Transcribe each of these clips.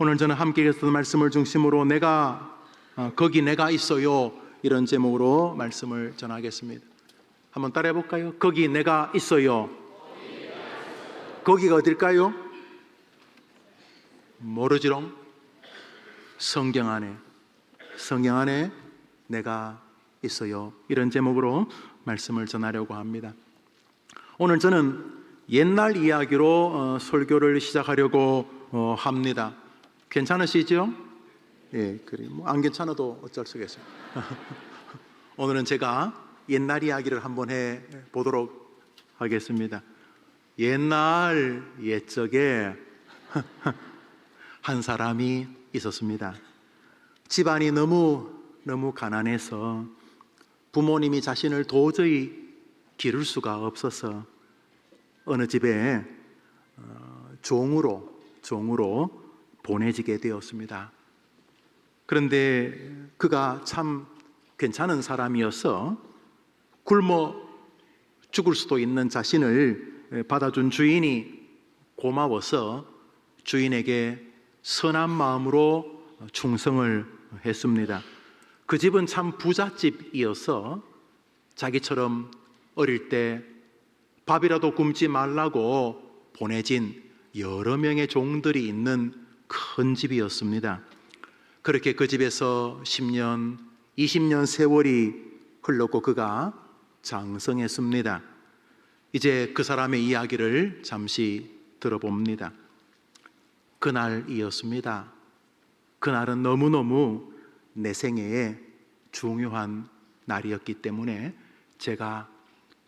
오늘 저는 함께 읽었던 말씀을 중심으로 거기 내가 있어요, 이런 제목으로 말씀을 전하겠습니다. 한번 따라해 볼까요? 거기 내가 있어요. 거기가 어딜까요? 모르지롱. 성경 안에 내가 있어요, 이런 제목으로 말씀을 전하려고 합니다. 오늘 저는 옛날 이야기로 설교를 시작하려고 합니다. 괜찮으시죠? 예, 그래. 안 괜찮아도 어쩔 수가 없어요. 오늘은 제가 옛날 이야기를 한번 해 보도록 하겠습니다. 옛적에 한 사람이 있었습니다. 집안이 너무 가난해서 부모님이 자신을 도저히 기를 수가 없어서 어느 집에 종으로 보내지게 되었습니다. 그런데 그가 참 괜찮은 사람이어서 굶어 죽을 수도 있는 자신을 받아준 주인이 고마워서 주인에게 선한 마음으로 충성을 했습니다. 그 집은 참 부잣집이어서 자기처럼 어릴 때 밥이라도 굶지 말라고 보내진 여러 명의 종들이 있는 큰 집이었습니다. 그렇게 그 집에서 10년, 20년 세월이 흘렀고 그가 장성했습니다. 이제 그 사람의 이야기를 잠시 들어봅니다. 그날이었습니다. 그날은 너무너무 내 생애에 중요한 날이었기 때문에 제가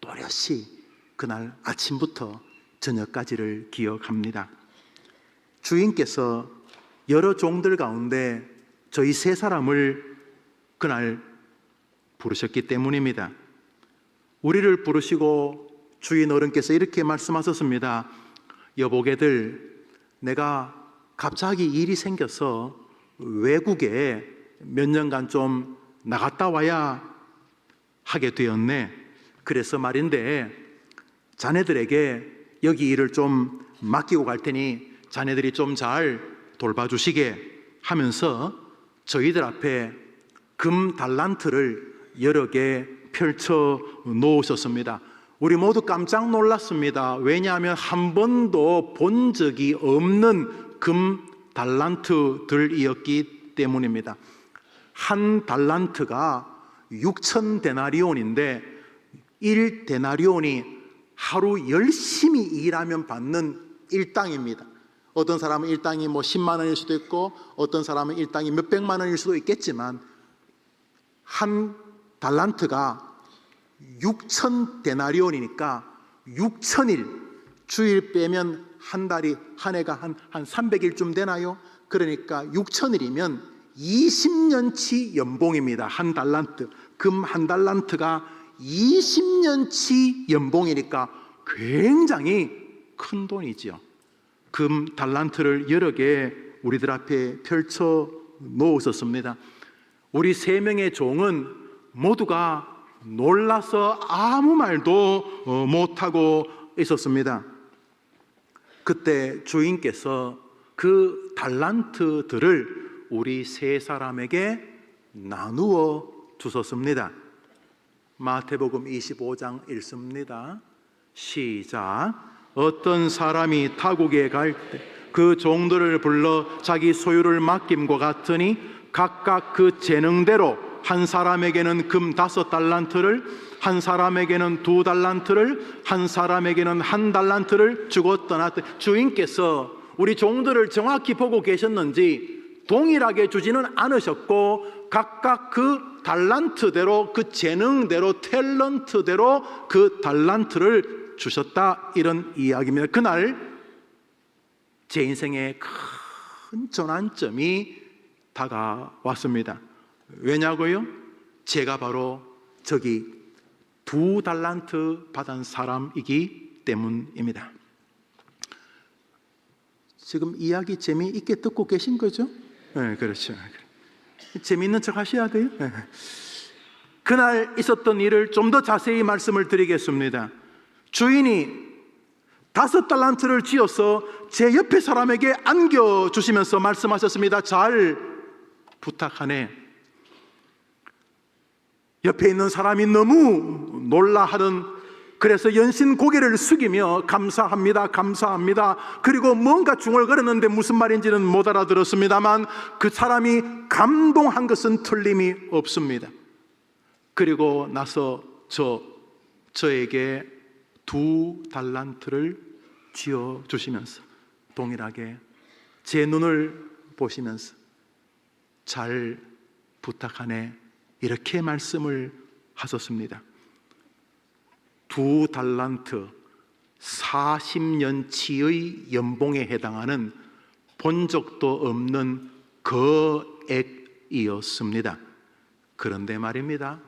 또렷이 그날 아침부터 저녁까지를 기억합니다. 주인께서 여러 종들 가운데 저희 세 사람을 그날 부르셨기 때문입니다. 우리를 부르시고 주인 어른께서 이렇게 말씀하셨습니다. 여보게들, 내가 갑자기 일이 생겨서 외국에 몇 년간 좀 나갔다 와야 하게 되었네. 그래서 말인데 자네들에게 여기 일을 좀 맡기고 갈 테니 자네들이 좀 잘 돌봐주시게 하면서 저희들 앞에 금 달란트를 여러 개 펼쳐 놓으셨습니다. 우리 모두 깜짝 놀랐습니다. 왜냐하면 한 번도 본 적이 없는 금 달란트들이었기 때문입니다. 한 달란트가 6천 데나리온인데 1데나리온이 하루 열심히 일하면 받는 일당입니다. 어떤 사람은 일당이 10만 원일 수도 있고 어떤 사람은 일당이 몇백만 원일 수도 있겠지만 한 달란트가 6천 데나리온이니까 6천일, 주일 빼면 한 달이, 한 해가 한 300일쯤 되나요? 그러니까 6천일이면 20년치 연봉입니다. 한 달란트, 금 한 달란트가 20년치 연봉이니까 굉장히 큰 돈이죠. 금 달란트를 여러 개 우리들 앞에 펼쳐 놓으셨습니다. 우리 세 명의 종은 모두가 놀라서 아무 말도 못하고 있었습니다. 그때 주인께서 그 달란트들을 우리 세 사람에게 나누어 주셨습니다. 마태복음 25장 읽습니다. 시작. 어떤 사람이 타국에 갈 때 그 종들을 불러 자기 소유를 맡김과 같으니 각각 그 재능대로 한 사람에게는 금 5달란트를, 한 사람에게는 2달란트를, 한 사람에게는 1달란트를 주고 떠났다. 주인께서 우리 종들을 정확히 보고 계셨는지 동일하게 주지는 않으셨고 각각 그 달란트대로, 그 재능대로, 탤런트대로 그 달란트를 주셨다, 이런 이야기입니다. 그날 제 인생의 큰 전환점이 다가왔습니다. 왜냐고요? 제가 바로 저기 2달란트 받은 사람이기 때문입니다. 지금 이야기 재미있게 듣고 계신 거죠? 네, 그렇죠. 재미있는 척 하셔야 돼요. 네. 그날 있었던 일을 좀 더 자세히 말씀을 드리겠습니다. 주인이 5달란트를 쥐어서 제 옆에 사람에게 안겨주시면서 말씀하셨습니다. 잘 부탁하네. 옆에 있는 사람이 너무 놀라하는, 그래서 연신 고개를 숙이며 감사합니다, 감사합니다. 그리고 뭔가 중얼거렸는데 무슨 말인지는 못 알아들었습니다만 그 사람이 감동한 것은 틀림이 없습니다. 그리고 나서 저에게 2달란트를 쥐어 주시면서 동일하게 제 눈을 보시면서 잘 부탁하네, 이렇게 말씀을 하셨습니다. 2달란트 40년치의 연봉에 해당하는 본 적도 없는 거액이었습니다. 그런데 말입니다.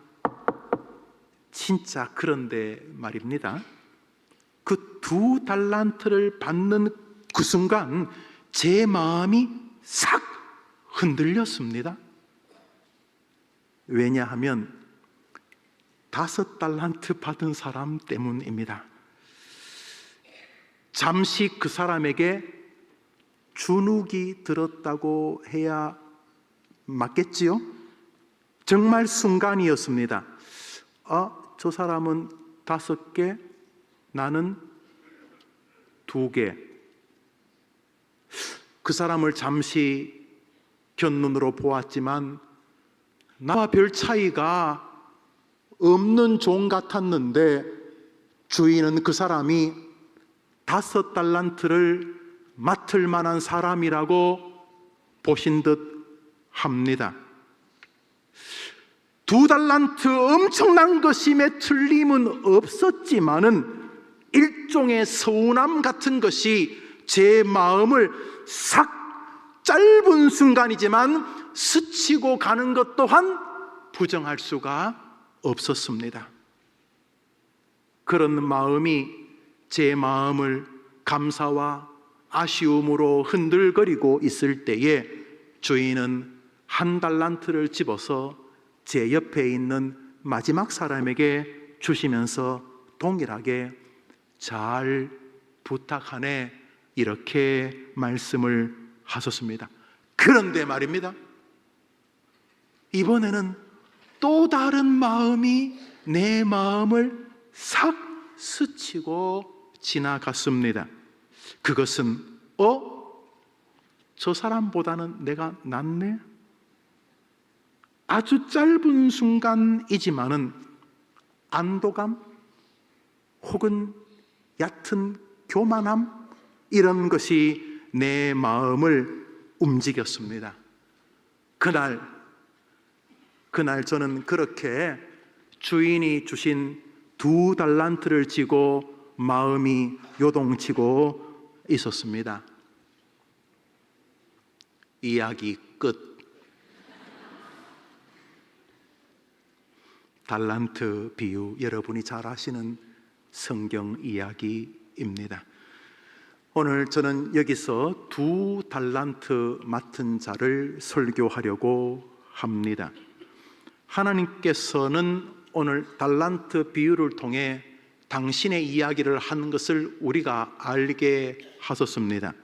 진짜 그런데 말입니다. 그 2달란트를 받는 그 순간 제 마음이 싹 흔들렸습니다. 왜냐하면 5달란트 받은 사람 때문입니다. 잠시 그 사람에게 주눅이 들었다고 해야 맞겠지요? 정말 순간이었습니다. 저 사람은 5개, 나는 2개. 그 사람을 잠시 곁눈으로 보았지만 나와 별 차이가 없는 종 같았는데 주인은 그 사람이 5달란트를 맡을 만한 사람이라고 보신 듯 합니다. 2달란트 엄청난 것임에 틀림은 없었지만은 일종의 서운함 같은 것이 제 마음을 싹, 짧은 순간이지만 스치고 가는 것 또한 부정할 수가 없었습니다. 그런 마음이 제 마음을 감사와 아쉬움으로 흔들거리고 있을 때에 주인은 1달란트를 집어서 제 옆에 있는 마지막 사람에게 주시면서 동일하게 잘 부탁하네, 이렇게 말씀을 하셨습니다. 그런데 말입니다, 이번에는 또 다른 마음이 내 마음을 싹 스치고 지나갔습니다. 그것은 저 사람보다는 내가 낫네? 아주 짧은 순간이지만은 안도감 혹은 얕은 교만함, 이런 것이 내 마음을 움직였습니다. 그날 저는 그렇게 주인이 주신 2달란트를 쥐고 마음이 요동치고 있었습니다. 이야기 끝. 달란트 비유, 여러분이 잘 아시는 성경 이야기입니다. 오늘 저는 여기서 2달란트 맡은 자를 설교하려고 합니다. 하나님께서는 오늘 달란트 비유를 통해 당신의 이야기를 하는 것을 우리가 알게 하셨습니다.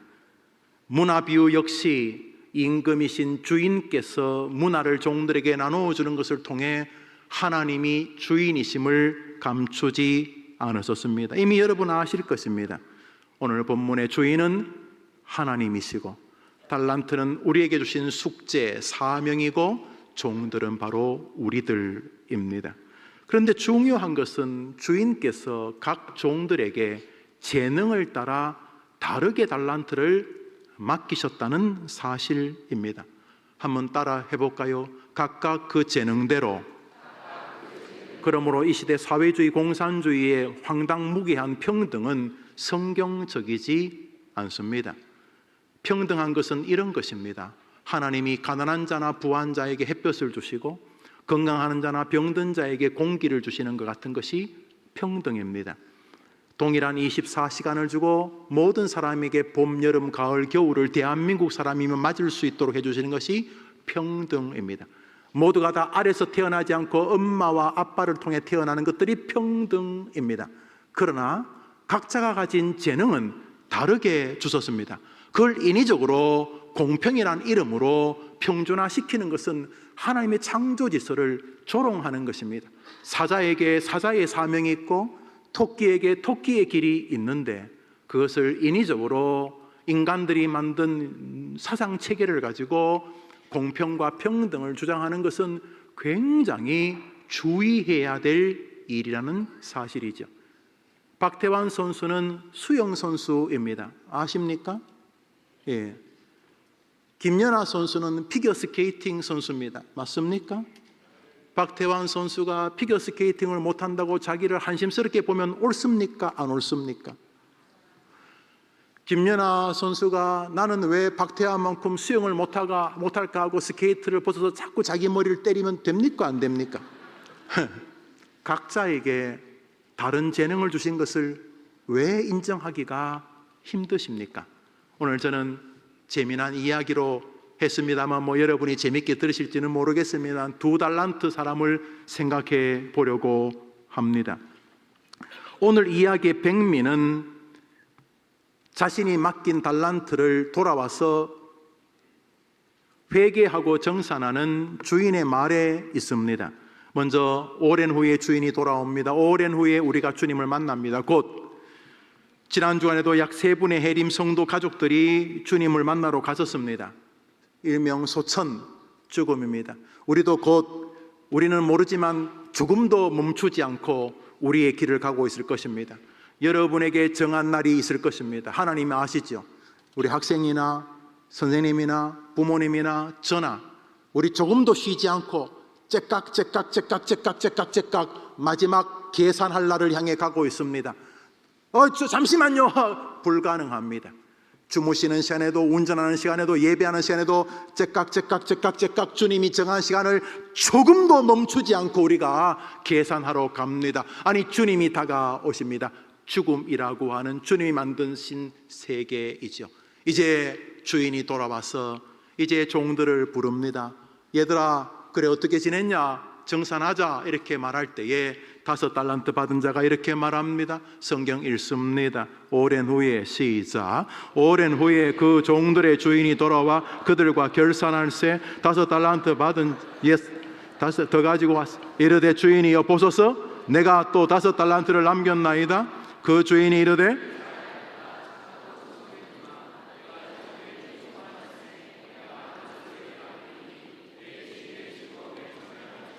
문화 비유 역시 임금이신 주인께서 문화를 종들에게 나누어 주는 것을 통해 하나님이 주인이심을 감추지 않으셨습니다. 이미 여러분 아실 것입니다. 오늘 본문의 주인은 하나님이시고 달란트는 우리에게 주신 숙제, 사명이고 종들은 바로 우리들입니다. 그런데 중요한 것은 주인께서 각 종들에게 재능을 따라 다르게 달란트를 맡기셨다는 사실입니다. 한번 따라 해볼까요? 각각 그 재능대로. 그러므로 이 시대 사회주의, 공산주의의 황당무계한 평등은 성경적이지 않습니다. 평등한 것은 이런 것입니다. 하나님이 가난한 자나 부한 자에게 햇볕을 주시고 건강한 자나 병든 자에게 공기를 주시는 것 같은 것이 평등입니다. 동일한 24시간을 주고 모든 사람에게 봄, 여름, 가을, 겨울을 대한민국 사람이면 맞을 수 있도록 해주시는 것이 평등입니다. 모두가 다 아래서 태어나지 않고 엄마와 아빠를 통해 태어나는 것들이 평등입니다. 그러나 각자가 가진 재능은 다르게 주셨습니다. 그걸 인위적으로 공평이라는 이름으로 평준화시키는 것은 하나님의 창조 질서를 조롱하는 것입니다. 사자에게 사자의 사명이 있고 토끼에게 토끼의 길이 있는데 그것을 인위적으로 인간들이 만든 사상 체계를 가지고 공평과 평등을 주장하는 것은 굉장히 주의해야 될 일이라는 사실이죠. 박태환 선수는 수영 선수입니다. 아십니까? 예. 김연아 선수는 피겨스케이팅 선수입니다. 맞습니까? 박태환 선수가 피겨스케이팅을 못한다고 자기를 한심스럽게 보면 옳습니까? 안 옳습니까? 김연아 선수가 나는 왜 박태환만큼 수영을 못할까 하고 스케이트를 벗어서 자꾸 자기 머리를 때리면 됩니까? 안 됩니까? 각자에게 다른 재능을 주신 것을 왜 인정하기가 힘드십니까? 오늘 저는 재미난 이야기로 했습니다만 여러분이 재밌게 들으실지는 모르겠습니다. 2달란트 사람을 생각해 보려고 합니다. 오늘 이야기의 백미는 자신이 맡긴 달란트를 돌아와서 회개하고 정산하는 주인의 말에 있습니다. 먼저 오랜 후에 주인이 돌아옵니다. 오랜 후에 우리가 주님을 만납니다. 곧 지난 주간에도 약 3분의 해림 성도 가족들이 주님을 만나러 가셨습니다. 일명 소천 죽음입니다. 우리도 곧 우리는 모르지만 죽음도 멈추지 않고 우리의 길을 가고 있을 것입니다. 여러분에게 정한 날이 있을 것입니다. 하나님이 아시죠? 우리 학생이나 선생님이나 부모님이나 저나 우리 조금도 쉬지 않고 째깍 마지막 계산할 날을 향해 가고 있습니다. 잠시만요. 불가능합니다. 주무시는 시간에도 운전하는 시간에도 예배하는 시간에도 째깍 주님이 정한 시간을 조금도 멈추지 않고 우리가 계산하러 갑니다. 아니 주님이 다가오십니다. 죽음이라고 하는 주님이 만드신 세계이죠. 이제 주인이 돌아와서 이제 종들을 부릅니다. 얘들아 그래 어떻게 지냈냐? 정산하자 이렇게 말할 때에 5달란트 받은 자가 이렇게 말합니다. 성경 읽습니다. 오랜 후에 시작. 오랜 후에 그 종들의 주인이 돌아와 그들과 결산할세 5달란트 받은 더 가지고 왔어. 이르되 주인이여 보소서 내가 또 5달란트를 남겼나이다. 그 주인이 이르되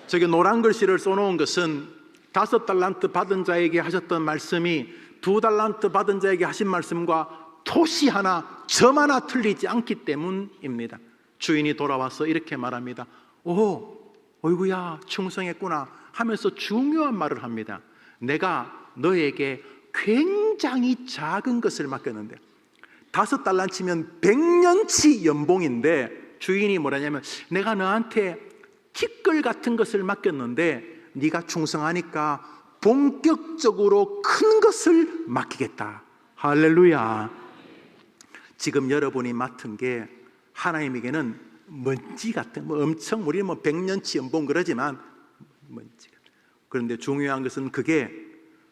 저기 노란 글씨를 써놓은 것은 5달란트 받은 자에게 하셨던 말씀이 2달란트 받은 자에게 하신 말씀과 토시 하나 점 하나 틀리지 않기 때문입니다. 주인이 돌아와서 이렇게 말합니다. 어이구야 충성했구나 하면서 중요한 말을 합니다. 내가 너에게 굉장히 작은 것을 맡겼는데 5달란트면 100년치 연봉인데 주인이 뭐라냐면 내가 너한테 티끌 같은 것을 맡겼는데 네가 충성하니까 본격적으로 큰 것을 맡기겠다. 할렐루야. 지금 여러분이 맡은 게 하나님에게는 먼지 같은 엄청 우리는 100년치 연봉 그러지만 먼지 같은. 그런데 중요한 것은 그게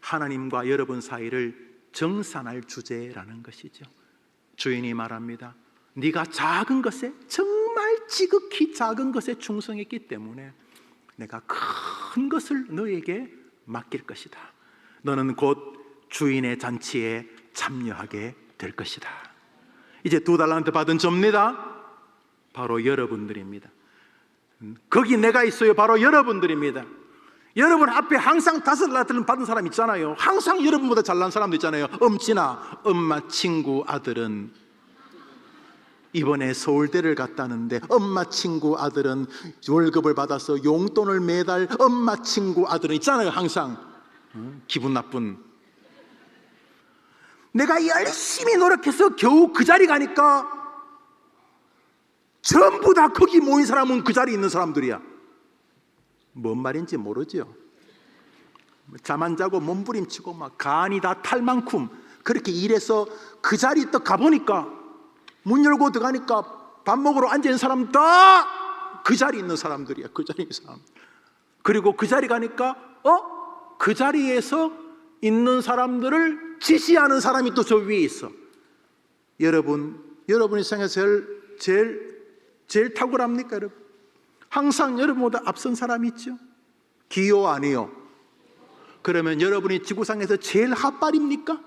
하나님과 여러분 사이를 정산할 주제라는 것이죠. 주인이 말합니다. 네가 작은 것에 정말 지극히 작은 것에 충성했기 때문에 내가 큰 것을 너에게 맡길 것이다. 너는 곧 주인의 잔치에 참여하게 될 것이다. 이제 2달란트 받은 접니다. 바로 여러분들입니다. 거기 내가 있어요. 바로 여러분들입니다. 여러분 앞에 항상 5달란트를 받은 사람 있잖아요. 항상 여러분보다 잘난 사람도 있잖아요. 엄지나 엄마 친구 아들은 이번에 서울대를 갔다는데 엄마 친구 아들은 월급을 받아서 용돈을 매달 엄마 친구 아들은 있잖아요. 항상 기분 나쁜. 내가 열심히 노력해서 겨우 그 자리 가니까 전부 다 거기 모인 사람은 그 자리에 있는 사람들이야. 뭔 말인지 모르죠. 잠 안 자고 몸부림치고 막 간이 다 탈 만큼 그렇게 일해서 그 자리 딱 가보니까 문 열고 들어가니까 밥 먹으러 앉아있는 사람 다 그 자리에 있는 사람들이야. 그 자리에 있는 사람. 그리고 그 자리 가니까 그 자리에서 있는 사람들을 지시하는 사람이 또 저 위에 있어. 여러분 세상에서 제일 탁월합니까, 여러분? 항상 여러분보다 앞선 사람이 있죠? 기요 아니요? 그러면 여러분이 지구상에서 제일 핫발입니까?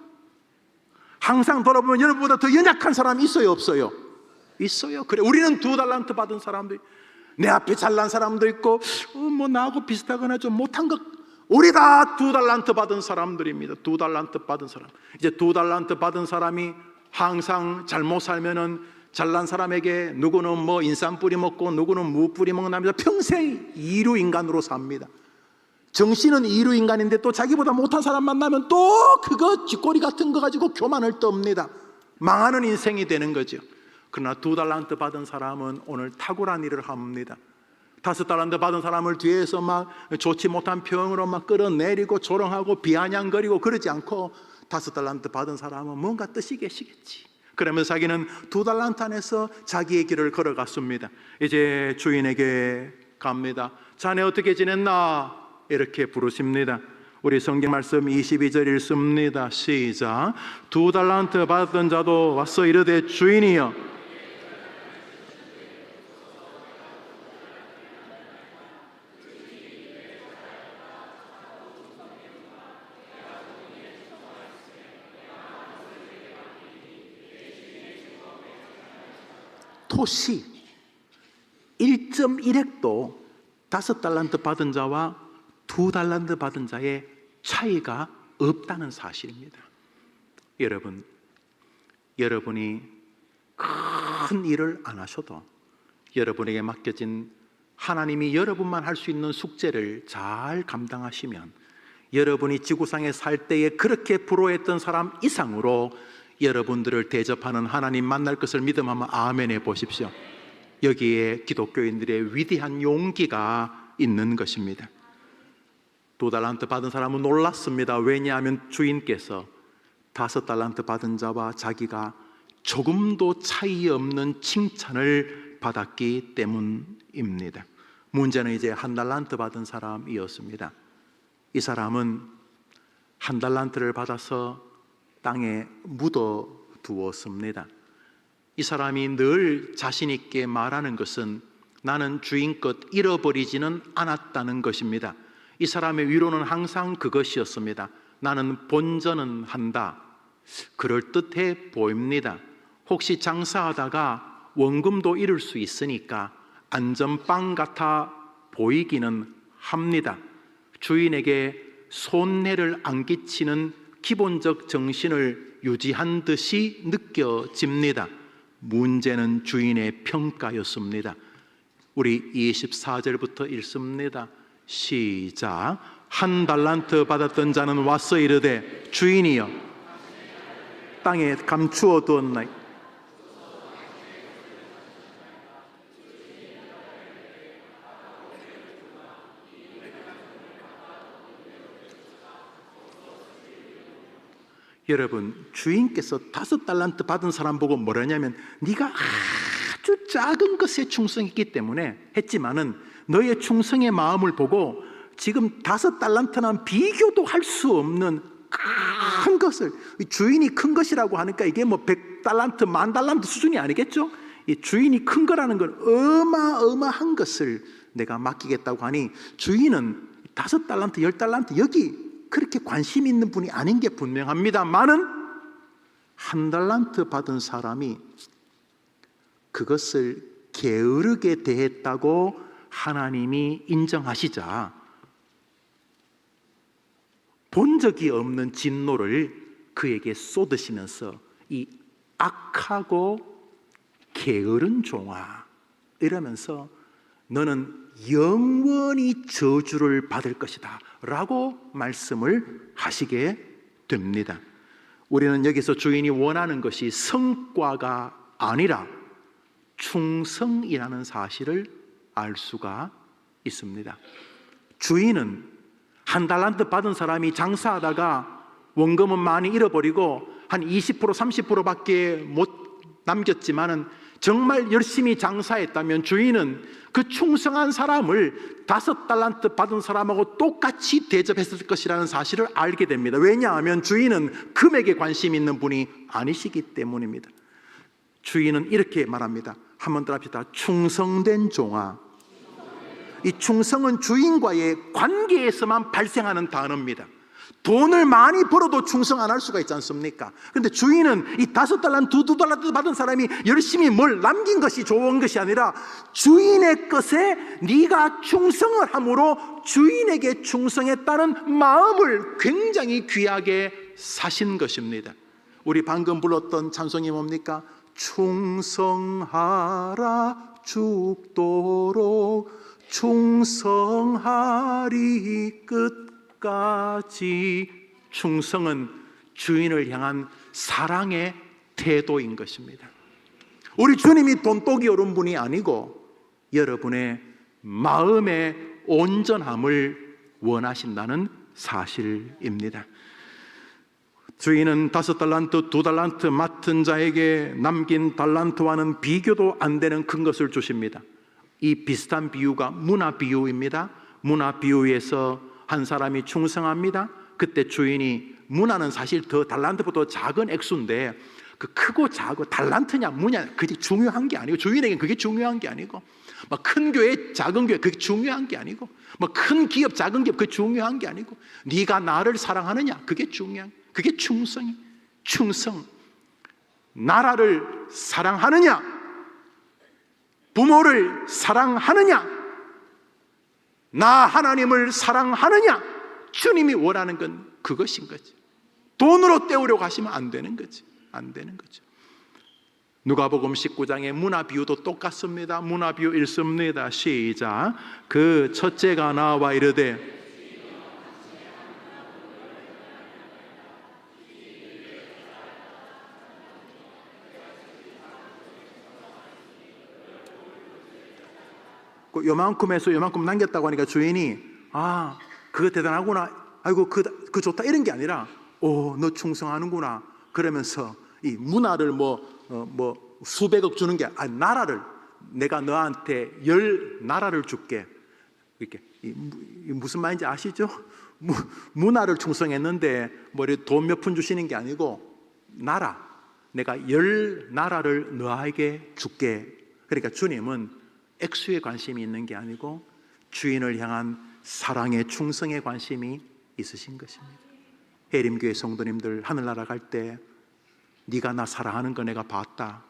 항상 돌아보면 여러분보다 더 연약한 사람이 있어요, 없어요? 있어요. 그래, 우리는 2달란트 받은 사람도, 내 앞에 잘난 사람도 있고, 뭐 나하고 비슷하거나 좀 못한 것, 우리 다 2달란트 받은 사람들입니다. 2달란트 받은 사람. 이제 2달란트 받은 사람이 항상 잘못 살면은 잘난 사람에게 누구는 뭐 인삼 뿌리 먹고 누구는 무 뿌리 먹는다면서 평생 이루 인간으로 삽니다. 정신은 이루 인간인데 또 자기보다 못한 사람 만나면 또 그거 쥐꼬리 같은 거 가지고 교만을 떱니다. 망하는 인생이 되는 거죠. 그러나 2달란트 받은 사람은 오늘 탁월한 일을 합니다. 5달란트 받은 사람을 뒤에서 막 좋지 못한 표현으로 막 끌어내리고 조롱하고 비아냥거리고 그러지 않고 5달란트 받은 사람은 뭔가 뜻이 계시겠지. 그러면서 자기는 2달란트 안에서 자기의 길을 걸어갔습니다. 이제 주인에게 갑니다. 자네 어떻게 지냈나? 이렇게 부르십니다. 우리 성경 말씀 22절 읽습니다. 시작. 2달란트 받았던 자도 와서 이르되 주인이여. 토시 1.1획도 5달란트 받은 자와 2달란트 받은 자의 차이가 없다는 사실입니다. 여러분이 큰 일을 안 하셔도 여러분에게 맡겨진 하나님이 여러분만 할 수 있는 숙제를 잘 감당하시면 여러분이 지구상에 살 때에 그렇게 부러워했던 사람 이상으로 여러분들을 대접하는 하나님 만날 것을 믿음하면 아멘 해보십시오. 여기에 기독교인들의 위대한 용기가 있는 것입니다. 2달란트 받은 사람은 놀랐습니다. 왜냐하면 주인께서 5달란트 받은 자와 자기가 조금도 차이 없는 칭찬을 받았기 때문입니다. 문제는 이제 1달란트 받은 사람이었습니다. 이 사람은 1달란트를 받아서 땅에 묻어 두었습니다. 이 사람이 늘 자신 있게 말하는 것은 나는 주인 것 잃어버리지는 않았다는 것입니다. 이 사람의 위로는 항상 그것이었습니다. 나는 본전은 한다. 그럴듯해 보입니다. 혹시 장사하다가 원금도 잃을 수 있으니까 안전빵 같아 보이기는 합니다. 주인에게 손해를 안 끼치는 기본적 정신을 유지한 듯이 느껴집니다. 문제는 주인의 평가였습니다. 우리 24절부터 읽습니다. 시작. 1달란트 받았던 자는 와서 이르되 주인이여 땅에 감추어 두었나이다. 여러분, 주인께서 5달란트 받은 사람 보고 뭐라냐면 네가 아주 작은 것에 충성했기 때문에 했지만은 너의 충성의 마음을 보고 지금 5달란트는 비교도 할 수 없는 큰 것을, 주인이 큰 것이라고 하니까 이게 뭐 100달란트, 10,000달란트 수준이 아니겠죠? 이 주인이 큰 거라는 건 어마어마한 것을 내가 맡기겠다고 하니 주인은 5달란트, 10달란트 여기 그렇게 관심 있는 분이 아닌 게 분명합니다만은 1달란트 받은 사람이 그것을 게으르게 대했다고 하나님이 인정하시자 본 적이 없는 진노를 그에게 쏟으시면서 이 악하고 게으른 종아 이러면서 너는 영원히 저주를 받을 것이다 라고 말씀을 하시게 됩니다. 우리는 여기서 주인이 원하는 것이 성과가 아니라 충성이라는 사실을 알 수가 있습니다. 주인은 1달란트 받은 사람이 장사하다가 원금은 많이 잃어버리고 한 20% 30%밖에 못 남겼지만은 정말 열심히 장사했다면 주인은 그 충성한 사람을 5달란트 받은 사람하고 똑같이 대접했을 것이라는 사실을 알게 됩니다. 왜냐하면 주인은 금액에 관심 있는 분이 아니시기 때문입니다. 주인은 이렇게 말합니다. 한번 더 합시다. 충성된 종아. 이 충성은 주인과의 관계에서만 발생하는 단어입니다. 돈을 많이 벌어도 충성 안 할 수가 있지 않습니까? 그런데 주인은 이 5달란트, 2달란트 받은 사람이 열심히 뭘 남긴 것이 좋은 것이 아니라 주인의 것에 네가 충성을 함으로 주인에게 충성했다는 마음을 굉장히 귀하게 사신 것입니다. 우리 방금 불렀던 찬송이 뭡니까? 충성하라 죽도록 충성하리 끝까지. 충성은 주인을 향한 사랑의 태도인 것입니다. 우리 주님이 돈독이 어려운 분이 아니고 여러분의 마음의 온전함을 원하신다는 사실입니다. 주인은 5달란트, 2달란트 맡은 자에게 남긴 달란트와는 비교도 안 되는 큰 것을 주십니다. 이 비슷한 비유가 문화 비유입니다. 문화 비유에서 한 사람이 충성합니다. 그때 주인이, 문화는 사실 더 달란트보다 작은 액수인데 그 크고 작고 달란트냐 무냐 그게 중요한 게 아니고, 주인에게는 그게 중요한 게 아니고, 막 큰 교회 작은 교회 그게 중요한 게 아니고, 뭐 큰 기업 작은 기업 그게 중요한 게 아니고, 네가 나를 사랑하느냐 그게 중요한, 그게 충성. 나라를 사랑하느냐, 부모를 사랑하느냐, 나 하나님을 사랑하느냐, 주님이 원하는 건 그것인 거지. 돈으로 때우려고 하시면 안 되는 거지. 안 되는 거죠. 누가복음 19장의 문화 비유도 똑같습니다. 문화 비유 읽습니다. 시작. 그 첫째가 나와 이르되, 요만큼에서 요만큼 남겼다고 하니까 주인이 그거 대단하구나, 아이고 그 좋다 이런 게 아니라, 너 충성하는구나 그러면서 이 문화를 수백억 주는 게 아니, 나라를, 내가 너한테 10 나라를 줄게, 이렇게. 무슨 말인지 아시죠? 문화를 충성했는데 돈 몇 푼 주시는 게 아니고, 나라, 내가 10 나라를 너에게 줄게. 그러니까 주님은 액수에 관심이 있는 게 아니고 주인을 향한 사랑의 충성에 관심이 있으신 것입니다. 해림교회 성도님들, 하늘나라 갈 때 네가 나 사랑하는 거 내가 봤다,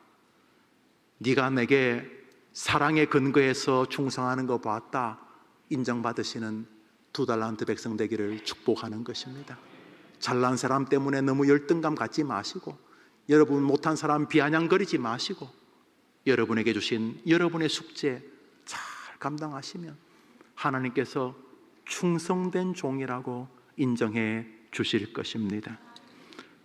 네가 내게 사랑의 근거에서 충성하는 거 봤다, 인정받으시는 2달란트 백성 되기를 축복하는 것입니다. 잘난 사람 때문에 너무 열등감 갖지 마시고, 여러분 못한 사람 비아냥거리지 마시고, 여러분에게 주신 여러분의 숙제 잘 감당하시면 하나님께서 충성된 종이라고 인정해 주실 것입니다.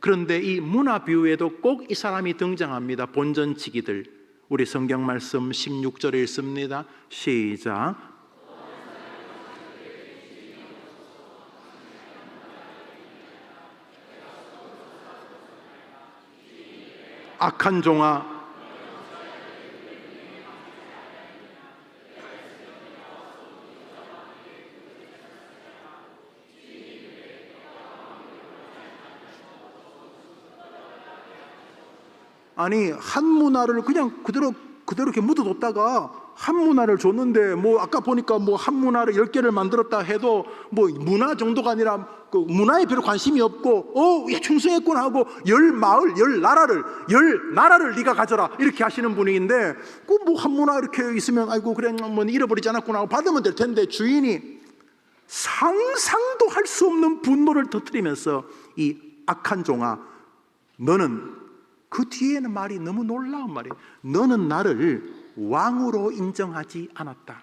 그런데 이 문화 비유에도 꼭 이 사람이 등장합니다. 본전치기들. 우리 성경 말씀 16절에 읽습니다. 시작. 악한 종아, 아니 한 문화를 그냥 그대로 이렇게 묻어뒀다가 한 문화를 줬는데, 아까 보니까 한 문화를 10개를 만들었다 해도 문화 정도가 아니라 그 문화에 별로 관심이 없고, 야 충성했구나 하고 10 마을, 10 나라를 네가 가져라 이렇게 하시는 분인데, 한 문화 이렇게 있으면 아이고 그래 잃어버리지 않았구나 하고 받으면 될 텐데, 주인이 상상도 할 수 없는 분노를 터뜨리면서 이 악한 종아, 너는, 그 뒤에는 말이 너무 놀라운 말이에요. 너는 나를 왕으로 인정하지 않았다.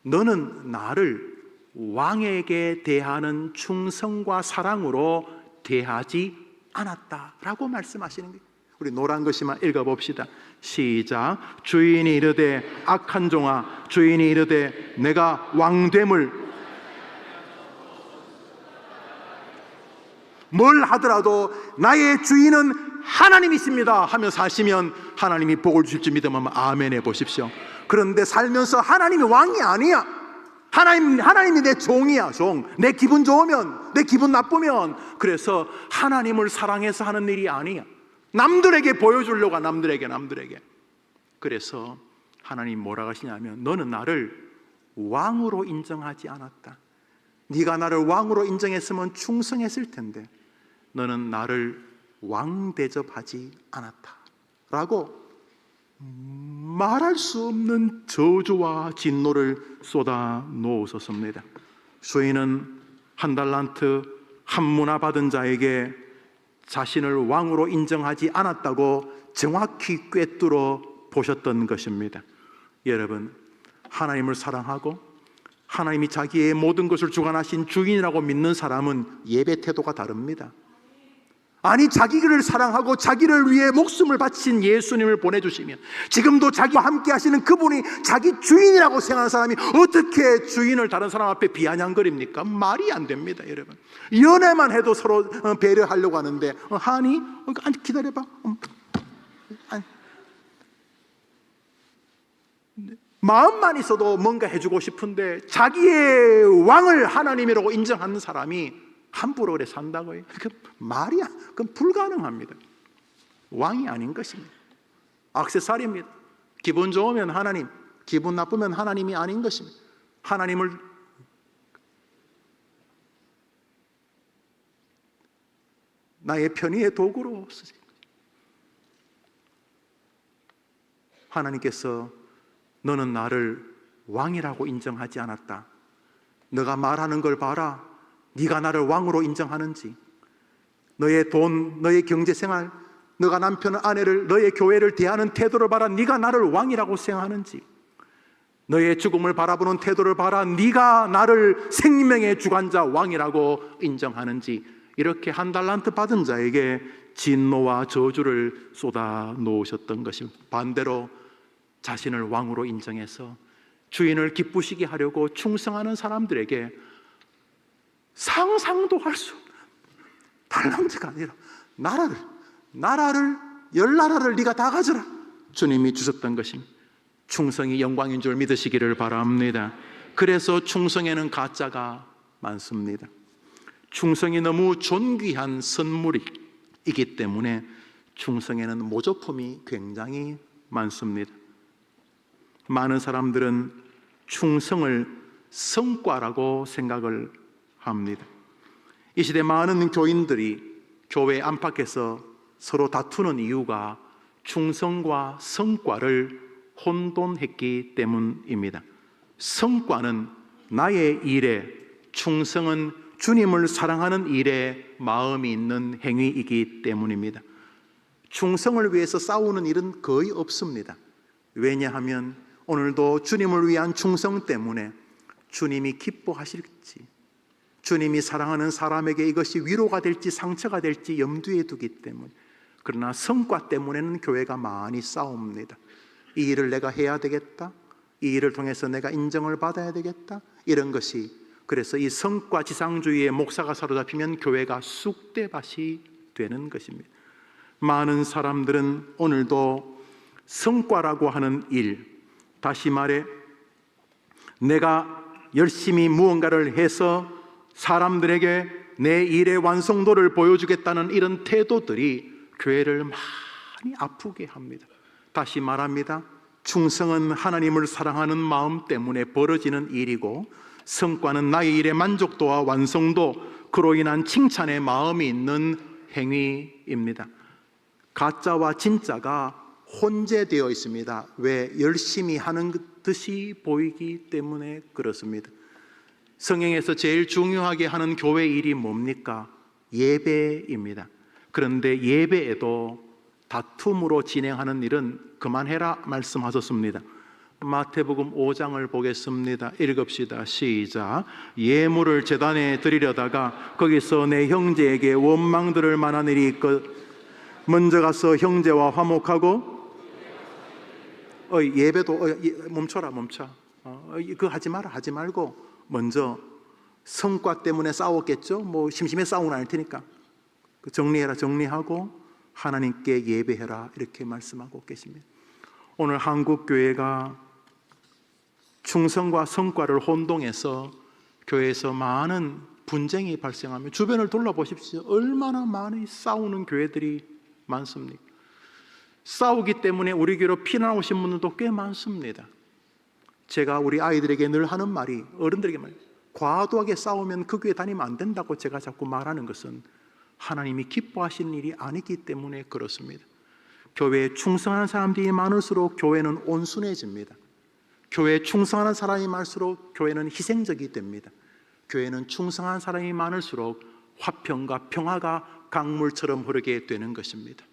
너는 나를 왕에게 대하는 충성과 사랑으로 대하지 않았다라고 말씀하시는 거예요. 우리 노란 것이만 읽어봅시다. 시작. 주인이 이르되, 악한 종아, 주인이 이르되 내가 왕됨을, 뭘 하더라도 나의 주인은 하나님이십니다 하며 사시면 하나님이 복을 주실 줄 믿으면 아멘 해보십시오. 그런데 살면서 하나님이 왕이 아니야. 하나님이 내 종이야, 종. 내 기분 좋으면, 내 기분 나쁘면. 그래서 하나님을 사랑해서 하는 일이 아니야. 남들에게 보여주려고 남들에게. 그래서 하나님 뭐라고 하시냐면, 너는 나를 왕으로 인정하지 않았다. 네가 나를 왕으로 인정했으면 충성했을 텐데 너는 나를 왕 대접하지 않았다 라고 말할 수 없는 저주와 진노를 쏟아 놓으셨습니다. 주인은 한 달란트 한 문화 받은 자에게 자신을 왕으로 인정하지 않았다고 정확히 꿰뚫어 보셨던 것입니다. 여러분, 하나님을 사랑하고 하나님이 자기의 모든 것을 주관하신 주인이라고 믿는 사람은 예배 태도가 다릅니다. 아니, 자기를 사랑하고 자기를 위해 목숨을 바친 예수님을 보내주시면 지금도 자기와 함께 하시는 그분이 자기 주인이라고 생각하는 사람이 어떻게 주인을 다른 사람 앞에 비아냥거립니까? 말이 안 됩니다, 여러분. 연애만 해도 서로 배려하려고 하는데 하니? 아니, 기다려봐. 아니. 마음만 있어도 뭔가 해주고 싶은데 자기의 왕을 하나님이라고 인정하는 사람이 함부로 그래 산다고요? 그 말이야. 그건 불가능합니다. 왕이 아닌 것입니다. 액세서리입니다. 기분 좋으면 하나님, 기분 나쁘면 하나님이 아닌 것입니다. 하나님을 나의 편의의 도구로 쓰세요. 하나님께서 너는 나를 왕이라고 인정하지 않았다. 너가 말하는 걸 봐라. 네가 나를 왕으로 인정하는지, 너의 돈, 너의 경제생활, 너가 남편을, 아내를, 너의 교회를 대하는 태도를 봐라. 네가 나를 왕이라고 생각하는지, 너의 죽음을 바라보는 태도를 봐라. 네가 나를 생명의 주관자 왕이라고 인정하는지. 이렇게 한 달란트 받은 자에게 진노와 저주를 쏟아 놓으셨던 것입니다. 반대로 자신을 왕으로 인정해서 주인을 기쁘시게 하려고 충성하는 사람들에게 상상도 할 수 없는 달란트가 아니라 나라를 열나라를 네가 다 가져라 주님이 주셨던 것입니다. 충성이 영광인 줄 믿으시기를 바랍니다. 그래서 충성에는 가짜가 많습니다. 충성이 너무 존귀한 선물이기 때문에 충성에는 모조품이 굉장히 많습니다. 많은 사람들은 충성을 성과라고 생각을 합니다. 이 시대 많은 교인들이 교회 안팎에서 서로 다투는 이유가 충성과 성과를 혼돈했기 때문입니다. 성과는 나의 일에, 충성은 주님을 사랑하는 일에 마음이 있는 행위이기 때문입니다. 충성을 위해서 싸우는 일은 거의 없습니다. 왜냐하면 오늘도 주님을 위한 충성 때문에 주님이 기뻐하실지, 주님이 사랑하는 사람에게 이것이 위로가 될지 상처가 될지 염두에 두기 때문에. 그러나 성과 때문에는 교회가 많이 싸웁니다. 이 일을 내가 해야 되겠다, 이 일을 통해서 내가 인정을 받아야 되겠다, 이런 것이. 그래서 이 성과 지상주의의 목사가 사로잡히면 교회가 쑥대밭이 되는 것입니다. 많은 사람들은 오늘도 성과라고 하는 일, 다시 말해 내가 열심히 무언가를 해서 사람들에게 내 일의 완성도를 보여주겠다는 이런 태도들이 교회를 많이 아프게 합니다. 다시 말합니다. 충성은 하나님을 사랑하는 마음 때문에 벌어지는 일이고, 성과는 나의 일의 만족도와 완성도, 그로 인한 칭찬의 마음이 있는 행위입니다. 가짜와 진짜가 혼재되어 있습니다. 왜? 열심히 하는 듯이 보이기 때문에 그렇습니다. 성경에서 제일 중요하게 하는 교회 일이 뭡니까? 예배입니다. 그런데 예배에도 다툼으로 진행하는 일은 그만해라 말씀하셨습니다. 마태복음 5장을 보겠습니다. 읽읍시다. 시작. 예물을 제단에 드리려다가 거기서 내 형제에게 원망 들을 만한 일이 있고 먼저 가서 형제와 화목하고. 예배도 멈춰라. 그거 하지 마라. 하지 말고 먼저 성과 때문에 싸웠겠죠. 뭐 심심해 싸우는 아닐 테니까 정리해라. 정리하고 하나님께 예배해라 이렇게 말씀하고 계십니다. 오늘 한국교회가 충성과 성과를 혼동해서 교회에서 많은 분쟁이 발생하면 주변을 둘러보십시오. 얼마나 많이 싸우는 교회들이 많습니까? 싸우기 때문에 우리 교회로 피난 오신 분들도 꽤 많습니다. 제가 우리 아이들에게 늘 하는 말이, 어른들에게 말, 과도하게 싸우면 그 교회 다니면 안 된다고 제가 자꾸 말하는 것은 하나님이 기뻐하시는 일이 아니기 때문에 그렇습니다. 교회에 충성하는 사람들이 많을수록 교회는 온순해집니다. 교회에 충성하는 사람이 많을수록 교회는 희생적이 됩니다. 교회는 충성한 사람이 많을수록 화평과 평화가 강물처럼 흐르게 되는 것입니다.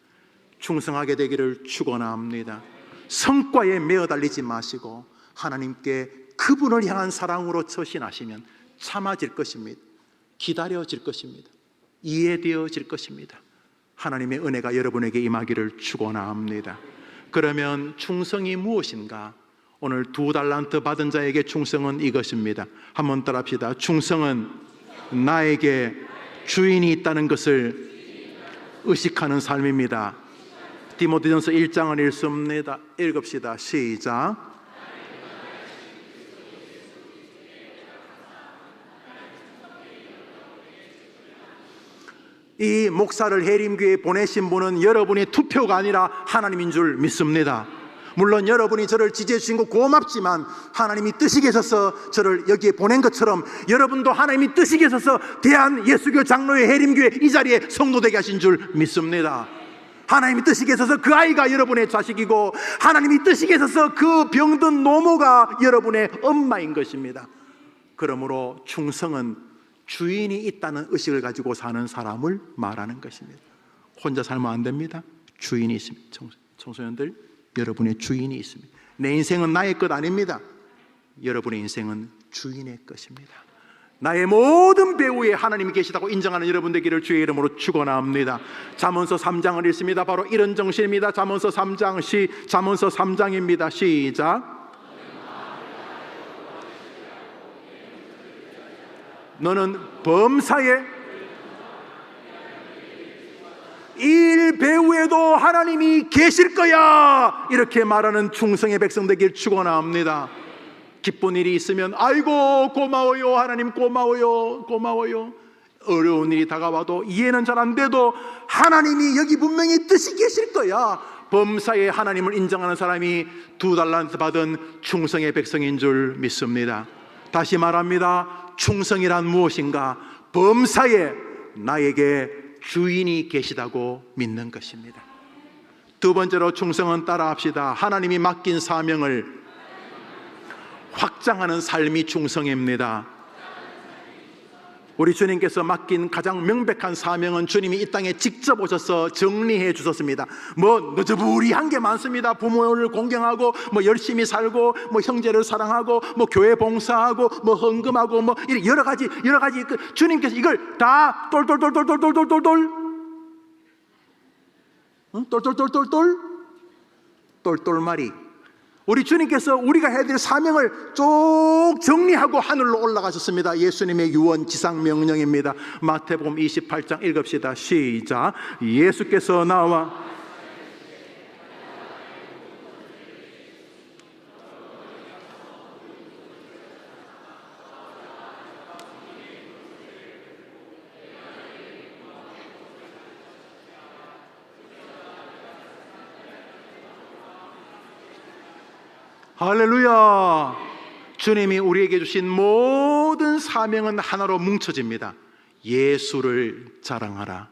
충성하게 되기를 축원합니다. 성과에 매어 달리지 마시고 하나님께 그분을 향한 사랑으로 처신하시면 참아질 것입니다. 기다려질 것입니다. 이해되어질 것입니다. 하나님의 은혜가 여러분에게 임하기를 축원합니다. 그러면 충성이 무엇인가? 오늘 2달란트 받은 자에게 충성은 이것입니다. 한번 따라합시다. 충성은 나에게 주인이 있다는 것을 의식하는 삶입니다. 디모데전서 1장을 읽습니다. 읽읍시다. 시작. 이 목사를 해림교회에 보내신 분은 여러분의 투표가 아니라 하나님인 줄 믿습니다. 물론 여러분이 저를 지지해 주신 거 고맙지만 하나님이 뜻이 계셔서 저를 여기에 보낸 것처럼 여러분도 하나님이 뜻이 계셔서 대한예수교 장로회 해림교회 이 자리에 성도되게 하신 줄 믿습니다. 하나님이 뜻이 계셔서 그 아이가 여러분의 자식이고 하나님이 뜻이 계셔서 그 병든 노모가 여러분의 엄마인 것입니다. 그러므로 충성은 주인이 있다는 의식을 가지고 사는 사람을 말하는 것입니다. 혼자 살면 안 됩니다. 주인이 있습니다. 청소년들, 여러분의 주인이 있습니다. 내 인생은 나의 것 아닙니다. 여러분의 인생은 주인의 것입니다. 나의 모든 배후에 하나님이 계시다고 인정하는 여러분 되기를 주의 이름으로 축원합니다. 잠언서 3장을 읽습니다. 바로 이런 정신입니다. 잠언서 3장입니다. 시작. 너는 범사에 일 배후에도 하나님이 계실 거야 이렇게 말하는 충성의 백성 되길 축원합니다. 기쁜 일이 있으면 아이고 고마워요 하나님 고마워요. 어려운 일이 다가와도 이해는 잘 안 돼도 하나님이 여기 분명히 뜻이 계실 거야. 범사에 하나님을 인정하는 사람이 2달란트 받은 충성의 백성인 줄 믿습니다. 다시 말합니다. 충성이란 무엇인가? 범사에 나에게 주인이 계시다고 믿는 것입니다. 두 번째로 충성은 따라합시다. 하나님이 맡긴 사명을 확장하는 삶이 충성입니다. 우리 주님께서 맡긴 가장 명백한 사명은 주님이 이 땅에 직접 오셔서 정리해 주셨습니다. 너저부리한 게 많습니다. 부모를 공경하고 열심히 살고 형제를 사랑하고 교회 봉사하고 헌금하고 여러 가지 주님께서 이걸 다 똘똘말이 우리 주님께서 우리가 해야 될 사명을 쭉 정리하고 하늘로 올라가셨습니다. 예수님의 유언 지상 명령입니다. 마태복음 28장 읽읍시다. 시작. 예수께서 나와 할렐루야. 주님이 우리에게 주신 모든 사명은 하나로 뭉쳐집니다. 예수를 자랑하라.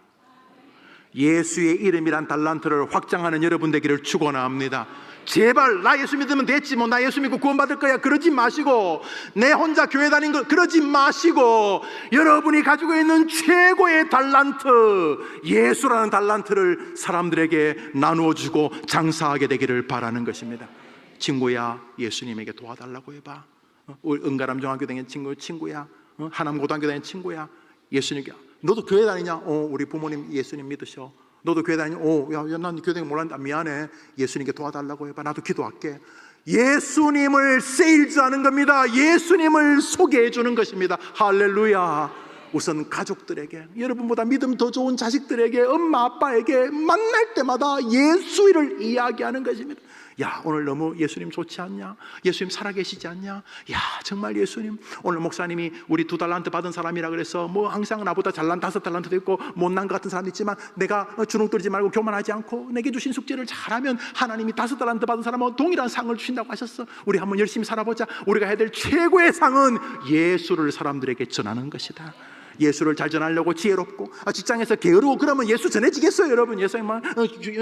예수의 이름이란 달란트를 확장하는 여러분 되기를 축원합니다. 제발 나 예수 믿으면 됐지 나 예수 믿고 구원받을 거야 그러지 마시고 내 혼자 교회 다닌 거 그러지 마시고 여러분이 가지고 있는 최고의 달란트 예수라는 달란트를 사람들에게 나누어 주고 장사하게 되기를 바라는 것입니다. 친구야 예수님에게 도와달라고 해봐. 은가람 중학교 다니는 친구야 하남 고등학교 다니는 친구야 예수님께 너도 교회 다니냐? 우리 부모님 예수님 믿으셔. 너도 교회 다니냐? 난 교회 다니는 몰랐는데 미안해. 예수님께 도와달라고 해봐. 나도 기도할게. 예수님을 세일즈하는 겁니다. 예수님을 소개해 주는 것입니다. 할렐루야. 우선 가족들에게, 여러분보다 믿음 더 좋은 자식들에게, 엄마 아빠에게 만날 때마다 예수를 이야기하는 것입니다. 야, 오늘 너무 예수님 좋지 않냐? 예수님 살아계시지 않냐? 야, 정말 예수님, 오늘 목사님이 우리 2달란트 받은 사람이라 그래서 뭐 항상 나보다 잘난 5달란트도 있고 못난 것 같은 사람도 있지만 내가 주눅들지 말고 교만하지 않고 내게 주신 숙제를 잘하면 하나님이 5달란트 받은 사람은 동일한 상을 주신다고 하셨어. 우리 한번 열심히 살아보자. 우리가 해야 될 최고의 상은 예수를 사람들에게 전하는 것이다. 예수를 잘 전하려고 지혜롭고, 직장에서 게으르고 그러면 예수 전해지겠어요, 여러분?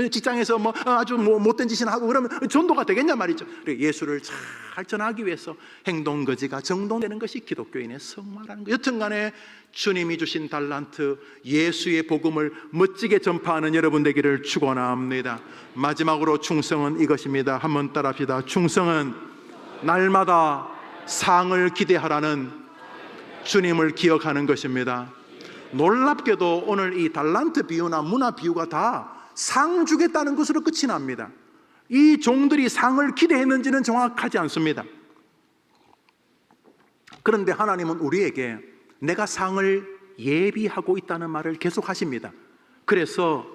직장에서 아주 못된 짓이나 하고 그러면 전도가 되겠냐 말이죠. 예수를 잘 전하기 위해서 행동거지가 정돈되는 것이 기독교인의 성화라는 거. 여튼간에 주님이 주신 달란트, 예수의 복음을 멋지게 전파하는 여러분 되기를 축원합니다. 마지막으로 충성은 이것입니다. 한번 따라합시다. 충성은 날마다 상을 기대하라는 주님을 기억하는 것입니다. 놀랍게도 오늘 이 달란트 비유나 문화 비유가 다 상 주겠다는 것으로 끝이 납니다. 이 종들이 상을 기대했는지는 정확하지 않습니다. 그런데 하나님은 우리에게 내가 상을 예비하고 있다는 말을 계속 하십니다. 그래서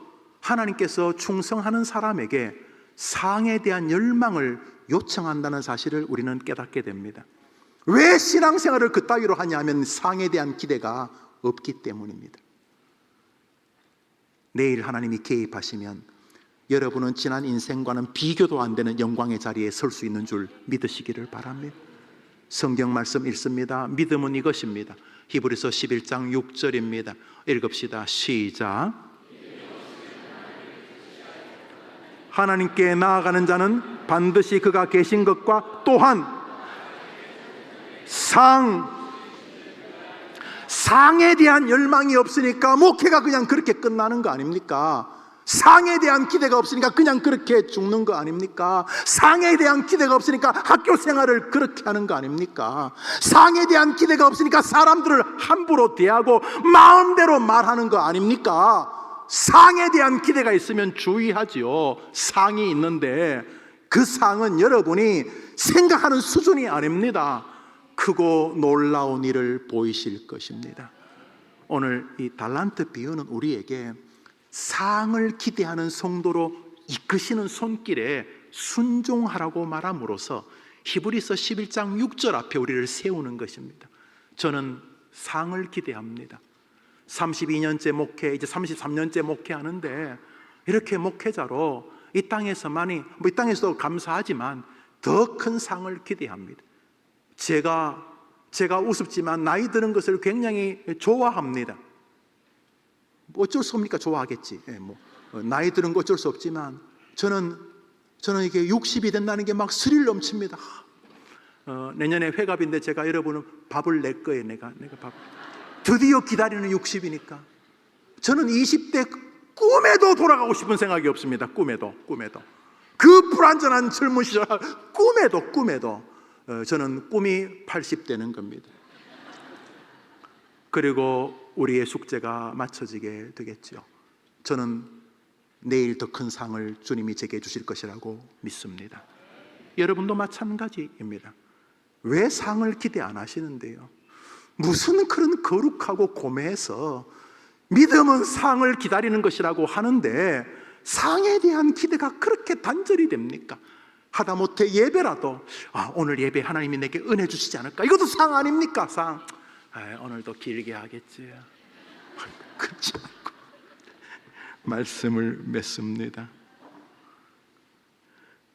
하나님께서 충성하는 사람에게 상에 대한 열망을 요청한다는 사실을 우리는 깨닫게 됩니다. 왜 신앙생활을 그따위로 하냐면 상에 대한 기대가 없기 때문입니다. 내일 하나님이 개입하시면 여러분은 지난 인생과는 비교도 안 되는 영광의 자리에 설 수 있는 줄 믿으시기를 바랍니다. 성경 말씀 읽습니다. 믿음은 이것입니다. 히브리서 11장 6절입니다. 읽읍시다. 시작. 하나님께 나아가는 자는 반드시 그가 계신 것과 또한 상에 대한 열망이 없으니까 목회가 그냥 그렇게 끝나는 거 아닙니까? 상에 대한 기대가 없으니까 그냥 그렇게 죽는 거 아닙니까? 상에 대한 기대가 없으니까 학교 생활을 그렇게 하는 거 아닙니까? 상에 대한 기대가 없으니까 사람들을 함부로 대하고 마음대로 말하는 거 아닙니까? 상에 대한 기대가 있으면 주의하지요. 상이 있는데 그 상은 여러분이 생각하는 수준이 아닙니다. 크고 놀라운 일을 보이실 것입니다. 오늘 이 달란트 비유는 우리에게 상을 기대하는 성도로 이끄시는 손길에 순종하라고 말함으로써 히브리서 11장 6절 앞에 우리를 세우는 것입니다. 저는 상을 기대합니다. 32년째 목회, 이제 33년째 목회하는데 이렇게 목회자로 이 땅에서만이, 이 땅에서도 감사하지만 더 큰 상을 기대합니다. 제가 우습지만 나이 드는 것을 굉장히 좋아합니다. 어쩔 수 없으니까 좋아하겠지. 나이 드는 거 어쩔 수 없지만 저는 이게 60이 된다는 게 막 스릴 넘칩니다. 내년에 회갑인데 제가 여러분은 밥을 낼 거예요. 내가 밥. 드디어 기다리는 60이니까 저는 20대 꿈에도 돌아가고 싶은 생각이 없습니다. 꿈에도 그 불완전한 젊은 시절 꿈에도 저는 꿈이 80되는 겁니다. 그리고 우리의 숙제가 맞춰지게 되겠죠. 저는 내일 더 큰 상을 주님이 제게 주실 것이라고 믿습니다. 여러분도 마찬가지입니다. 왜 상을 기대 안 하시는데요? 무슨 그런 거룩하고 고매해서 믿음은 상을 기다리는 것이라고 하는데 상에 대한 기대가 그렇게 단절이 됩니까? 하다못해 예배라도 오늘 예배 하나님이 내게 은혜 주시지 않을까? 이것도 상 아닙니까? 상. 오늘도 길게 하겠지. 그렇지 않고 말씀을 맺습니다.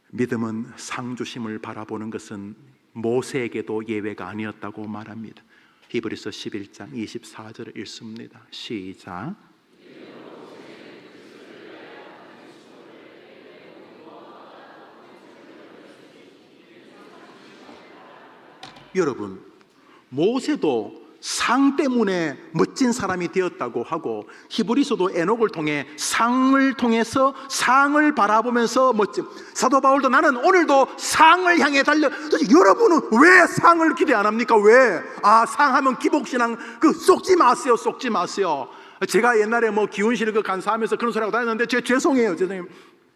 믿음은 상 주심을 바라보는 것은 모세에게도 예외가 아니었다고 말합니다. 히브리서 11장 24절을 읽습니다. 시작. 여러분, 모세도 상 때문에 멋진 사람이 되었다고 하고 히브리서도 에녹을 통해 상을 통해서 상을 바라보면서 멋진, 사도 바울도 나는 오늘도 상을 향해 달려. 여러분은 왜 상을 기대 안 합니까? 왜? 상하면 기복신앙 쏙지 마세요. 제가 옛날에 기운실 간사하면서 그런 소리하고 다녔는데 죄송해요.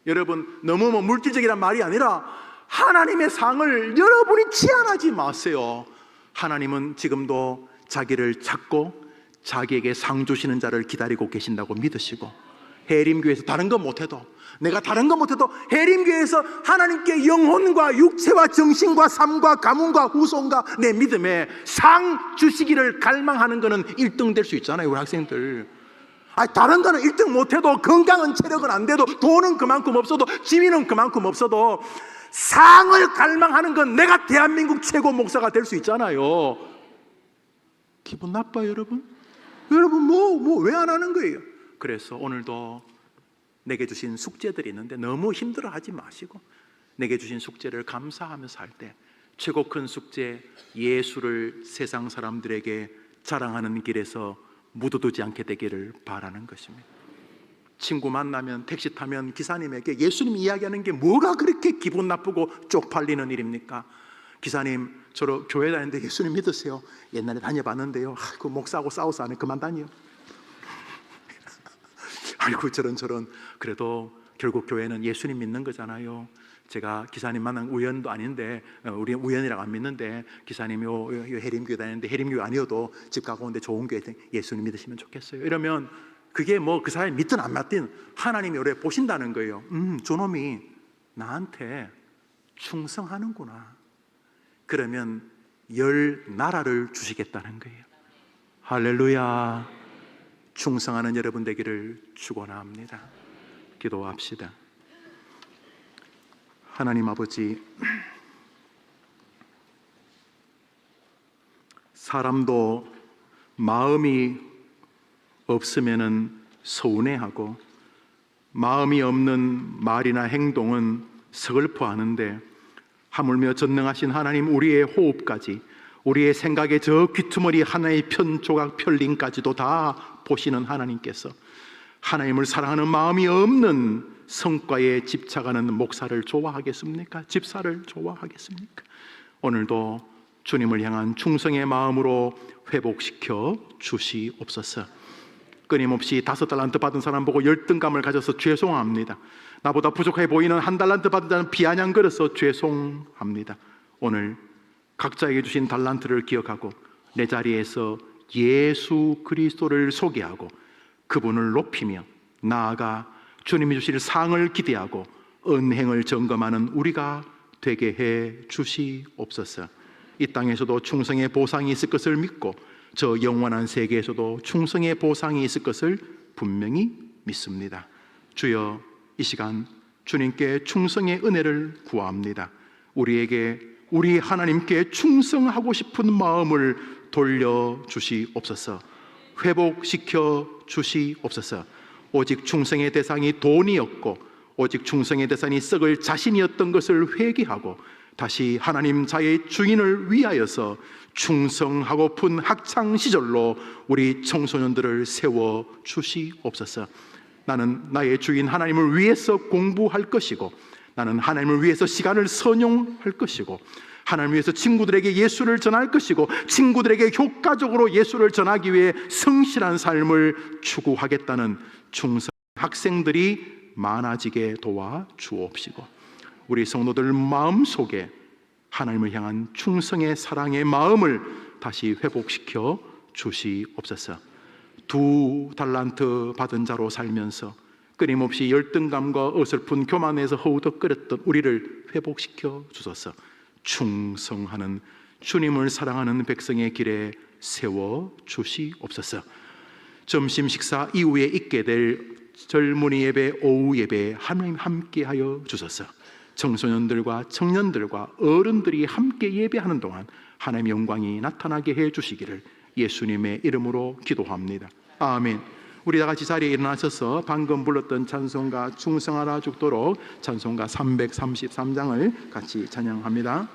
여러분, 너무 물질적이란 말이 아니라 하나님의 상을 여러분이 제한하지 마세요. 하나님은 지금도 자기를 찾고 자기에게 상 주시는 자를 기다리고 계신다고 믿으시고, 해림교회에서 다른 거 못해도, 내가 다른 거 못해도 해림교회에서 하나님께 영혼과 육체와 정신과 삶과 가문과 후손과 내 믿음에 상 주시기를 갈망하는 거는 1등 될 수 있잖아요, 우리 학생들. 다른 거는 1등 못해도, 건강은 체력은 안 돼도, 돈은 그만큼 없어도, 지위는 그만큼 없어도 상을 갈망하는 건 내가 대한민국 최고 목사가 될 수 있잖아요. 기분 나빠요, 여러분? 여러분 왜 안 하는 거예요? 그래서 오늘도 내게 주신 숙제들이 있는데 너무 힘들어하지 마시고, 내게 주신 숙제를 감사하면서 할 때 최고 큰 숙제, 예수를 세상 사람들에게 자랑하는 길에서 묻어두지 않게 되기를 바라는 것입니다. 친구 만나면, 택시 타면 기사님에게 예수님 이야기하는 게 뭐가 그렇게 기분 나쁘고 쪽팔리는 일입니까? 기사님, 저로 교회 다니는데 예수님 믿으세요? 옛날에 다녀봤는데요, 그 목사하고 싸워서 안 해, 그만 다녀. 아이고 저런. 그래도 결국 교회는 예수님 믿는 거잖아요. 제가 기사님 만난 우연도 아닌데, 우리 우연이라고 안 믿는데, 기사님이 요 해림교회 다니는데, 해림교회 아니어도 집 가고 오는데 좋은 교회 예수님 믿으시면 좋겠어요. 이러면 그게 뭐 그 사람이 믿든 안 믿든 하나님이 오래 보신다는 거예요. 저놈이 나한테 충성하는구나. 그러면 10나라를 주시겠다는 거예요. 할렐루야. 충성하는 여러분 되기를 축원합니다. 기도합시다. 하나님 아버지, 사람도 마음이 없으면은 서운해하고, 마음이 없는 말이나 행동은 서글퍼하는데, 하물며 전능하신 하나님, 우리의 호흡까지, 우리의 생각의 저 귀투머리 하나의 편조각 편림까지도 다 보시는 하나님께서 하나님을 사랑하는 마음이 없는 성과에 집착하는 목사를 좋아하겠습니까? 집사를 좋아하겠습니까? 오늘도 주님을 향한 충성의 마음으로 회복시켜 주시옵소서. 끊임없이 5달란트 받은 사람 보고 열등감을 가져서 죄송합니다. 나보다 부족해 보이는 1달란트 받은 자는 비아냥거려서 죄송합니다. 오늘 각자에게 주신 달란트를 기억하고 내 자리에서 예수 그리스도를 소개하고 그분을 높이며 나아가 주님이 주실 상을 기대하고 은행을 점검하는 우리가 되게 해 주시옵소서. 이 땅에서도 충성의 보상이 있을 것을 믿고 저 영원한 세계에서도 충성의 보상이 있을 것을 분명히 믿습니다. 주여, 이 시간 주님께 충성의 은혜를 구합니다. 우리에게 우리 하나님께 충성하고 싶은 마음을 돌려주시옵소서. 회복시켜 주시옵소서. 오직 충성의 대상이 돈이었고 오직 충성의 대상이 썩을 자신이었던 것을 회개하고 다시 하나님 자의 주인을 위하여서 충성하고픈 학창시절로 우리 청소년들을 세워 주시옵소서. 나는 나의 주인 하나님을 위해서 공부할 것이고 나는 하나님을 위해서 시간을 선용할 것이고 하나님을 위해서 친구들에게 예수를 전할 것이고 친구들에게 효과적으로 예수를 전하기 위해 성실한 삶을 추구하겠다는 충성 학생들이 많아지게 도와 주옵시고 우리 성도들 마음속에 하나님을 향한 충성의 사랑의 마음을 다시 회복시켜 주시옵소서. 2달란트 받은 자로 살면서 끊임없이 열등감과 어설픈 교만에서 허우덕거렸던 우리를 회복시켜 주소서. 충성하는 주님을 사랑하는 백성의 길에 세워 주시옵소서. 점심 식사 이후에 있게 될 젊은이 예배, 오후 예배 하나님 함께하여 주소서. 청소년들과 청년들과 어른들이 함께 예배하는 동안 하나님의 영광이 나타나게 해 주시기를 예수님의 이름으로 기도합니다. 아멘. 우리 다 같이 자리에 일어나셔서 방금 불렀던 찬송가 충성하라 죽도록 찬송가 333장을 같이 찬양합니다.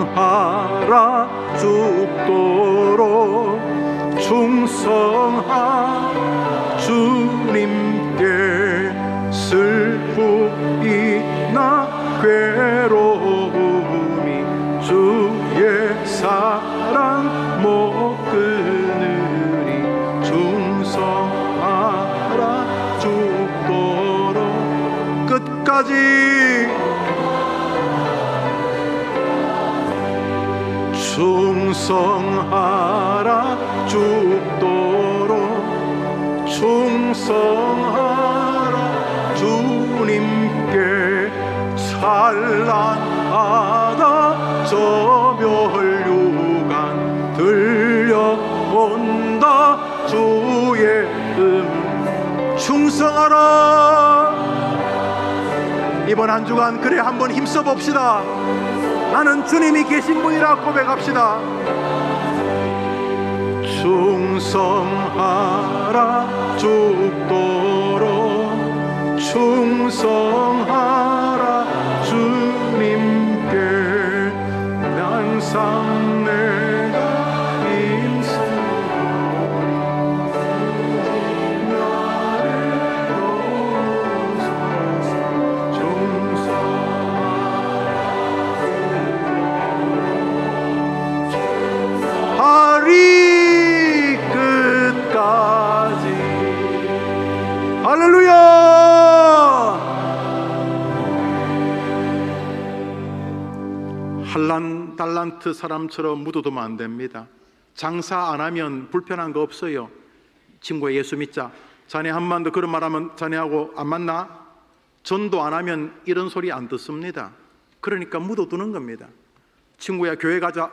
충성하라 죽도록 충성하 주님께 슬픔이나 괴로움이 주의 사랑 못 끊으리 충성하라 주 끝까지 충성하라 죽도록 충성하라 주님께 찬란하다 저 멸류관 들려온다 주의 충성하라. 이번 한 주간 그래 한번 힘써 봅시다. 나는 주님이 계신 분이라 고백합시다. 충성하라 죽도록 충성하라 주님께 항상 내가 하리 끝까지. 할렐루야. 한란 달란트 사람처럼 묻어두면 안 됩니다. 장사 안 하면 불편한 거 없어요. 친구야 예수 믿자. 자네 한번 더 그런 말하면 자네하고 안 만나? 전도 안 하면 이런 소리 안 듣습니다. 그러니까 묻어두는 겁니다. 친구야 교회 가자.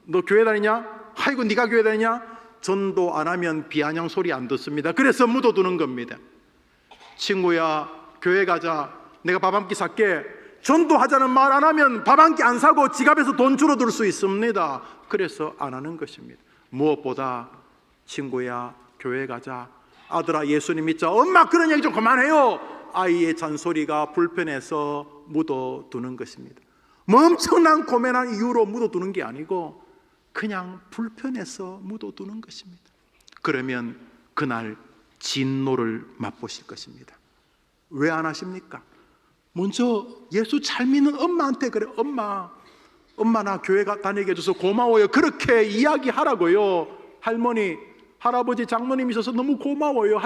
너 교회 다니냐? 아이고 네가 교회 다니냐? 전도 안 하면 비아냥 소리 안 듣습니다. 그래서 묻어두는 겁니다. 친구야 교회 가자. 내가 밥 한 끼 살게. 전도하자는 말 안 하면 밥 한 끼 안 사고 지갑에서 돈 줄어들 수 있습니다. 그래서 안 하는 것입니다. 무엇보다 친구야 교회 가자. 아들아 예수님 믿자. 엄마 그런 얘기 좀 그만해요. 아이의 잔소리가 불편해서 묻어두는 것입니다. 뭐 엄청난 고민한 이유로 묻어두는 게 아니고 그냥 불편해서 묻어두는 것입니다. 그러면 그날 진노를 맛보실 것입니다. 왜 안 하십니까? 먼저 예수 잘 믿는 엄마한테 그래. 엄마 나 교회 다니게 해줘서 고마워요. 그렇게 이야기하라고요. 할머니 할아버지 장모님 있어서 너무 고마워요.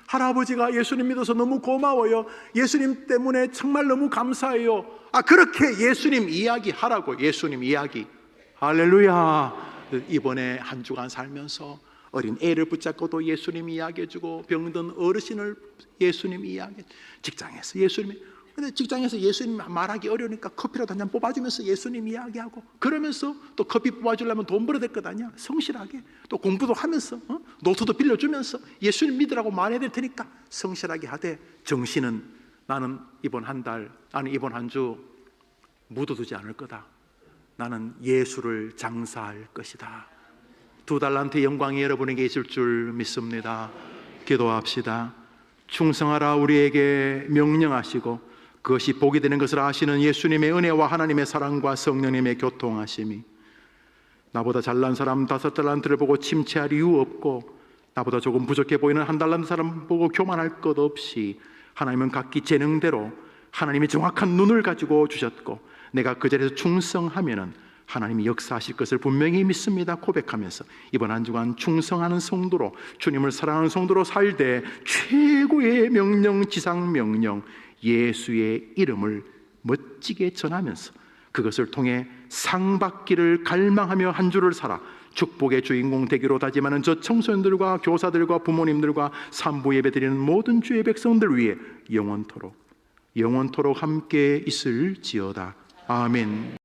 할아버지가 예수님 믿어서 너무 고마워요. 예수님 때문에 정말 너무 감사해요. 그렇게 예수님 이야기하라고. 예수님 이야기. 할렐루야. 이번에 한 주간 살면서 어린 애를 붙잡고도 예수님 이야기해주고 병든 어르신을 예수님 이야기. 직장에서 예수님. 근데 직장에서 예수님 말하기 어려우니까 커피라도 한잔 뽑아주면서 예수님 이야기하고 그러면서 또 커피 뽑아주려면 돈 벌어야 될 것 아니야. 성실하게 또 공부도 하면서 노트도 빌려주면서 예수님 믿으라고 말해야 될 테니까 성실하게 하되 정신은 나는 이번 한 달 아니 이번 한 주 묻어두지 않을 거다. 나는 예수를 장사할 것이다. 2달란트 영광이 여러분에게 있을 줄 믿습니다. 기도합시다. 충성하라 우리에게 명령하시고 그것이 복이 되는 것을 아시는 예수님의 은혜와 하나님의 사랑과 성령님의 교통하심이 나보다 잘난 사람 5달란트를 보고 침체할 이유 없고 나보다 조금 부족해 보이는 1달란트 사람 보고 교만할 것 없이 하나님은 각기 재능대로 하나님이 정확한 눈을 가지고 주셨고 내가 그 자리에서 충성하면은 하나님이 역사하실 것을 분명히 믿습니다. 고백하면서 이번 한 주간 충성하는 성도로 주님을 사랑하는 성도로 살되 최고의 명령 지상 명령 예수의 이름을 멋지게 전하면서 그것을 통해 상 받기를 갈망하며 한 주를 살아 축복의 주인공 되기로 다짐하는 저 청소년들과 교사들과 부모님들과 산부 예배 드리는 모든 주의 백성들 위해 영원토록 함께 있을지어다. 아멘.